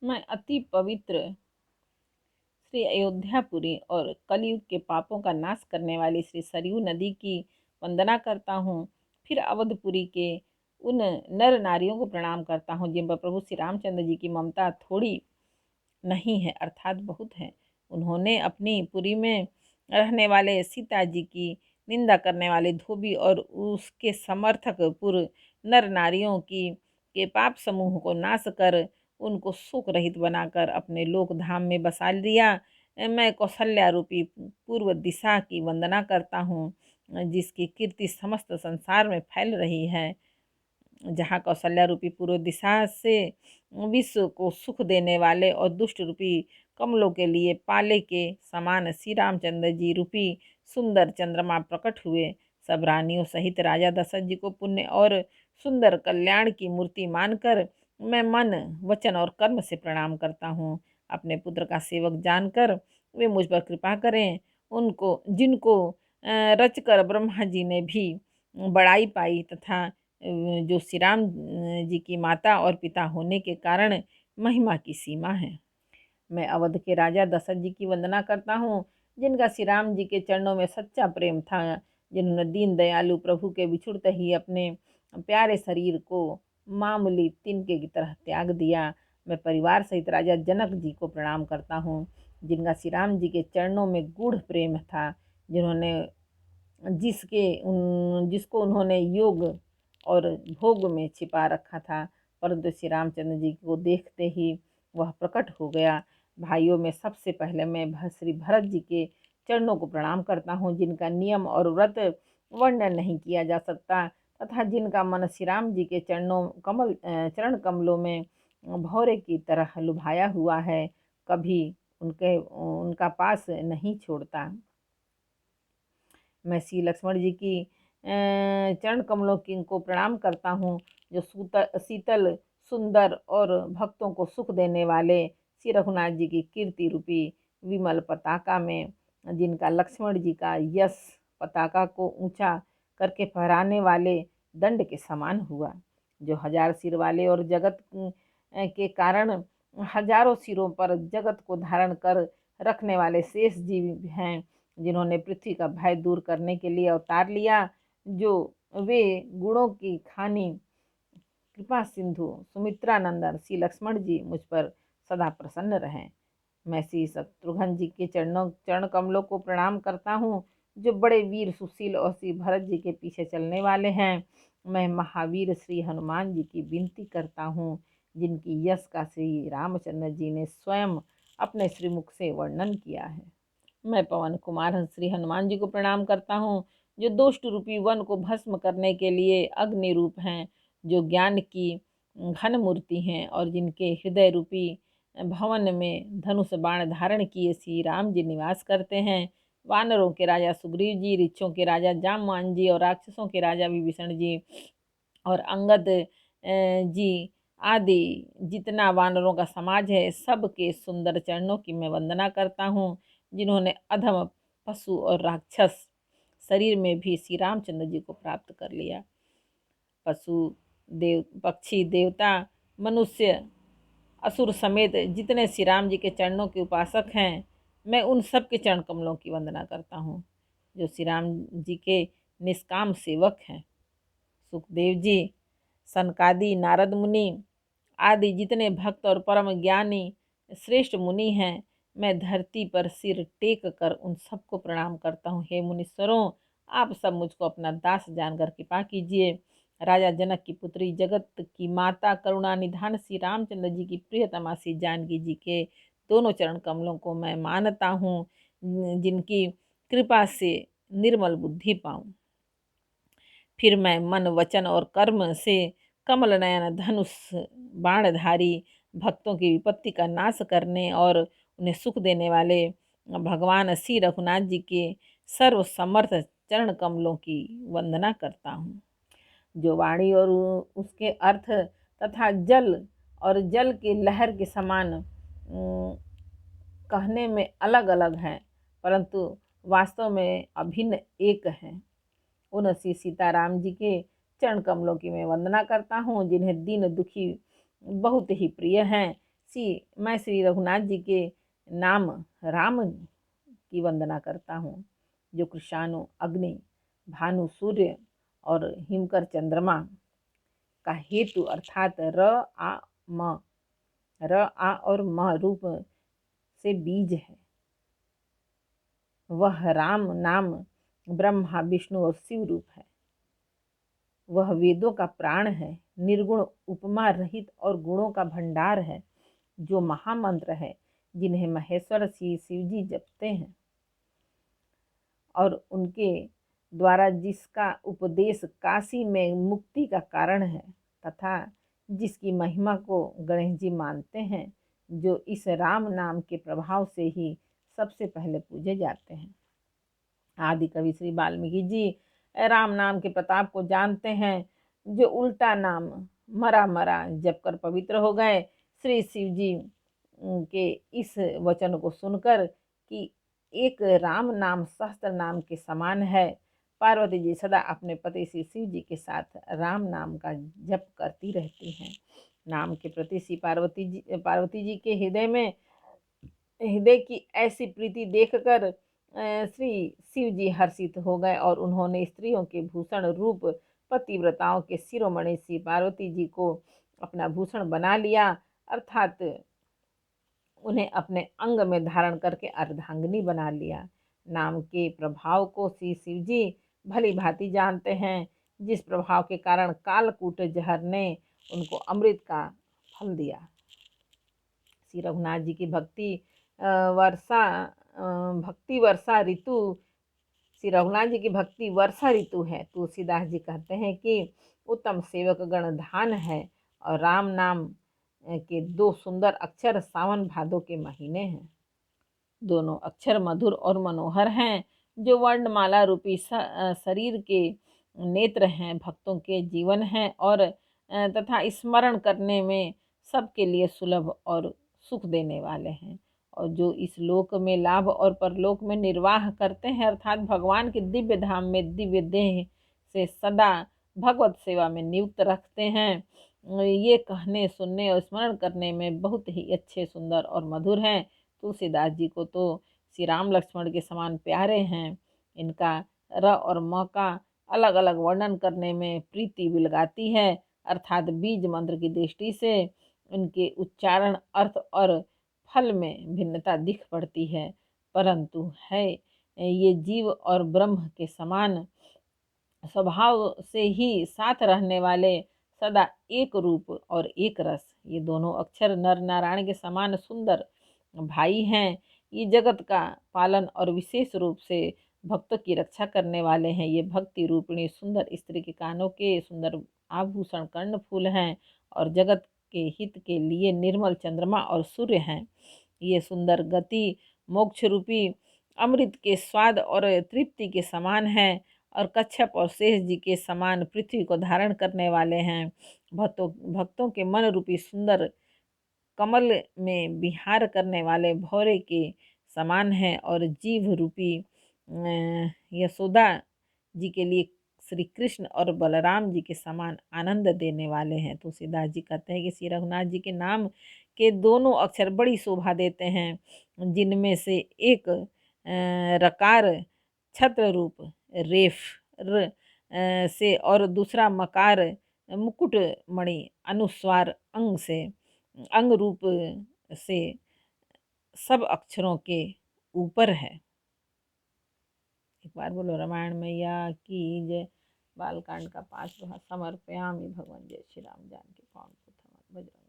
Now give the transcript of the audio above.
मैं अति पवित्र श्री अयोध्यापुरी और कलयुग के पापों का नाश करने वाली श्री सरयू नदी की वंदना करता हूँ। फिर अवधपुरी के उन नर नारियों को प्रणाम करता हूँ जिन पर प्रभु श्री रामचंद्र जी की ममता थोड़ी नहीं है अर्थात बहुत है। उन्होंने अपनी पुरी में रहने वाले सीता जी की निंदा करने वाले धोबी और उसके समर्थक पुर नर नारियों की के पाप समूह को नाश कर उनको शोक रहित बनाकर अपने लोक धाम में बसा लिया। मैं कौशल्या रूपी पूर्व दिशा की वंदना करता हूँ जिसकी कीर्ति समस्त संसार में फैल रही है। जहाँ कौशल्या रूपी पूर्व दिशा से विश्व को सुख देने वाले और दुष्ट रूपी कमलों के लिए पाले के समान श्री रामचंद्र जी रूपी सुंदर चंद्रमा प्रकट हुए। सब रानियों सहित राजा दशरथ जी को पुण्य और सुंदर कल्याण की मूर्ति मानकर मैं मन वचन और कर्म से प्रणाम करता हूँ। अपने पुत्र का सेवक जानकर वे मुझ पर कृपा करें। उनको जिनको रचकर ब्रह्मा जी ने भी बड़ाई पाई तथा जो श्री राम जी की माता और पिता होने के कारण महिमा की सीमा है। मैं अवध के राजा दशरथ जी की वंदना करता हूँ जिनका श्री राम जी के चरणों में सच्चा प्रेम था, जिन्होंने दीन दयालु प्रभु के बिछुड़ते ही अपने प्यारे शरीर को मामूली तिनके की तरह त्याग दिया। मैं परिवार सहित राजा जनक जी को प्रणाम करता हूँ जिनका श्री राम जी के चरणों में गूढ़ प्रेम था, जिन्होंने जिसको उन्होंने योग और भोग में छिपा रखा था, परंतु श्री रामचंद्र जी को देखते ही वह प्रकट हो गया। भाइयों में सबसे पहले मैं श्री भरत जी के चरणों को प्रणाम करता हूँ जिनका नियम और व्रत वर्णन नहीं किया जा सकता तथा जिनका मन श्री राम जी के चरण कमलों में भौरे की तरह लुभाया हुआ है, कभी उनका पास नहीं छोड़ता। मैं श्री लक्ष्मण जी की चरण कमलों की को प्रणाम करता हूँ जो शीतल सुंदर और भक्तों को सुख देने वाले श्री रघुनाथ जी की कीर्ति रूपी विमल पताका में जिनका लक्ष्मण जी का यश पताका को ऊंचा करके फहराने वाले दंड के समान हुआ, जो हजार सिर वाले और जगत के कारण हजारों सिरों पर जगत को धारण कर रखने वाले शेष जीव हैं, जिन्होंने पृथ्वी का भय दूर करने के लिए अवतार लिया। जो वे गुणों की खानी कृपा सिंधु सुमित्रानंदन श्री लक्ष्मण जी मुझ पर सदा प्रसन्न रहें। मैं श्री शत्रुघ्न जी के चरण कमलों को प्रणाम करता हूँ जो बड़े वीर सुशील और श्री भरत जी के पीछे चलने वाले हैं। मैं महावीर श्री हनुमान जी की विनती करता हूँ जिनकी यश का श्री रामचंद्र जी ने स्वयं अपने श्रीमुख से वर्णन किया है। मैं पवन कुमार श्री हनुमान जी को प्रणाम करता हूँ जो दुष्ट रूपी वन को भस्म करने के लिए अग्नि रूप हैं, जो ज्ञान की घन मूर्ति हैं और जिनके हृदय रूपी भवन में धनुष बाण धारण किए श्री राम जी निवास करते हैं। वानरों के राजा सुग्रीव जी, ऋक्षों के राजा जामवान जी और राक्षसों के राजा विभीषण जी और अंगद जी आदि जितना वानरों का समाज है, सबके सुंदर चरणों की मैं वंदना करता हूँ जिन्होंने अधम पशु और राक्षस शरीर में भी श्री रामचंद्र जी को प्राप्त कर लिया। पशु देव पक्षी देवता मनुष्य असुर समेत जितने श्री राम जी के चरणों के उपासक हैं, मैं उन सब के चरण कमलों की वंदना करता हूँ जो श्री राम जी के निष्काम सेवक हैं। सुखदेव जी, सनकादि, नारद मुनि आदि जितने भक्त और परम ज्ञानी श्रेष्ठ मुनि हैं, मैं धरती पर सिर टेक कर उन सबको प्रणाम करता हूँ। हे मुनीश्वरों, आप सब मुझको अपना दास जानकर कृपा कीजिए। राजा जनक की पुत्री, जगत की माता, करुणा निधान श्री रामचंद्र जी की प्रियतमा श्री जानकी जी के दोनों चरण कमलों को मैं मानता हूँ जिनकी कृपा से निर्मल बुद्धि पाऊँ। फिर मैं मन वचन और कर्म से कमल नयन धनुष बाणधारी भक्तों की विपत्ति का नाश करने और उन्हें सुख देने वाले भगवान श्री रघुनाथ जी के सर्व समर्थ चरण कमलों की वंदना करता हूँ, जो वाणी और उसके अर्थ तथा जल और जल के लहर के समान कहने में अलग अलग हैं, परंतु वास्तव में अभिन्न एक हैं। उन श्री सीताराम जी के चरण कमलों की मैं वंदना करता हूँ जिन्हें दीन दुखी बहुत ही प्रिय हैं। मैं श्री रघुनाथ जी के नाम राम की वंदना करता हूँ, जो कृषाणु अग्नि, भानु सूर्य और हिमकर चंद्रमा का हेतु अर्थात र आ और म रूप से बीज है। वह राम नाम ब्रह्मा विष्णु और शिव रूप है। वह वेदों का प्राण है, निर्गुण उपमा रहित और गुणों का भंडार है, जो महामंत्र है जिन्हें महेश्वर शिव जी जपते हैं और उनके द्वारा जिसका उपदेश काशी में मुक्ति का कारण है, तथा जिसकी महिमा को गणेश जी मानते हैं, जो इस राम नाम के प्रभाव से ही सबसे पहले पूजे जाते हैं। आदि कवि श्री वाल्मीकि जी राम नाम के प्रताप को जानते हैं, जो उल्टा नाम मरा मरा जप कर पवित्र हो गए। श्री शिव जी के इस वचन को सुनकर कि एक राम नाम सहस्त्र नाम के समान है, पार्वती जी सदा अपने पति श्री शिव जी के साथ राम नाम का जप करती रहती हैं। नाम के प्रति श्री पार्वती जी के हृदय की ऐसी प्रीति देखकर श्री शिव जी हर्षित हो गए और उन्होंने स्त्रियों के भूषण रूप पतिव्रताओं के शिरोमणि श्री पार्वती जी को अपना भूषण बना लिया, अर्थात उन्हें अपने अंग में धारण करके अर्धांगिनी बना लिया। नाम के प्रभाव को श्री शिव जी भली भांति जानते हैं, जिस प्रभाव के कारण कालकूट जहर ने उनको अमृत का फल दिया। श्री रघुनाथ जी की भक्ति वर्षा ऋतु श्री रघुनाथ जी की भक्ति वर्षा ऋतु है। तुलसीदास जी कहते हैं कि उत्तम सेवक गण धान है और राम नाम के दो सुंदर अक्षर सावन भादों के महीने हैं। दोनों अक्षर मधुर और मनोहर हैं, जो वर्णमाला रूपी शरीर के नेत्र हैं, भक्तों के जीवन हैं और तथा स्मरण करने में सबके लिए सुलभ और सुख देने वाले हैं, और जो इस लोक में लाभ और परलोक में निर्वाह करते हैं, अर्थात भगवान के दिव्य धाम में दिव्य देह से सदा भगवत सेवा में नियुक्त रखते हैं। ये कहने सुनने और स्मरण करने में बहुत ही अच्छे, सुंदर और मधुर हैं। तुलसीदास जी को तो श्री राम लक्ष्मण के समान प्यारे हैं। इनका र और म का अलग अलग वर्णन करने में प्रीति विलगाती है, अर्थात बीज मंत्र की दृष्टि से इनके उच्चारण, अर्थ और फल में भिन्नता दिख पड़ती है, परंतु है ये जीव और ब्रह्म के समान स्वभाव से ही साथ रहने वाले, सदा एक रूप और एक रस। ये दोनों अक्षर नर नारायण के समान सुंदर भाई हैं। ये जगत का पालन और विशेष रूप से भक्तों की रक्षा करने वाले हैं। ये भक्ति रूपिणी सुंदर स्त्री के कानों के सुंदर आभूषण कर्ण फूल हैं और जगत के हित के लिए निर्मल चंद्रमा और सूर्य हैं। ये सुंदर गति मोक्ष रूपी अमृत के स्वाद और तृप्ति के समान हैं और कच्छप और शेष जी के समान पृथ्वी को धारण करने वाले हैं। भक्तों के मन रूपी सुंदर कमल में विहार करने वाले भौरे के समान हैं और जीव रूपी यशोदा जी के लिए श्री कृष्ण और बलराम जी के समान आनंद देने वाले हैं। तुलसीदास जी कहते हैं कि श्री रघुनाथ जी के नाम के दोनों अक्षर बड़ी शोभा देते हैं, जिनमें से एक रकार छत्र रूप रेफ र से और दूसरा मकार मुकुट मणि अनुस्वार अंग रूप से सब अक्षरों के ऊपर है। एक बार बोलो रामायण मैया की जय। बालकांड का 5वां समर्पयामि भगवान जय श्री राम जानकी पावन सुत हनुमान बजरंग।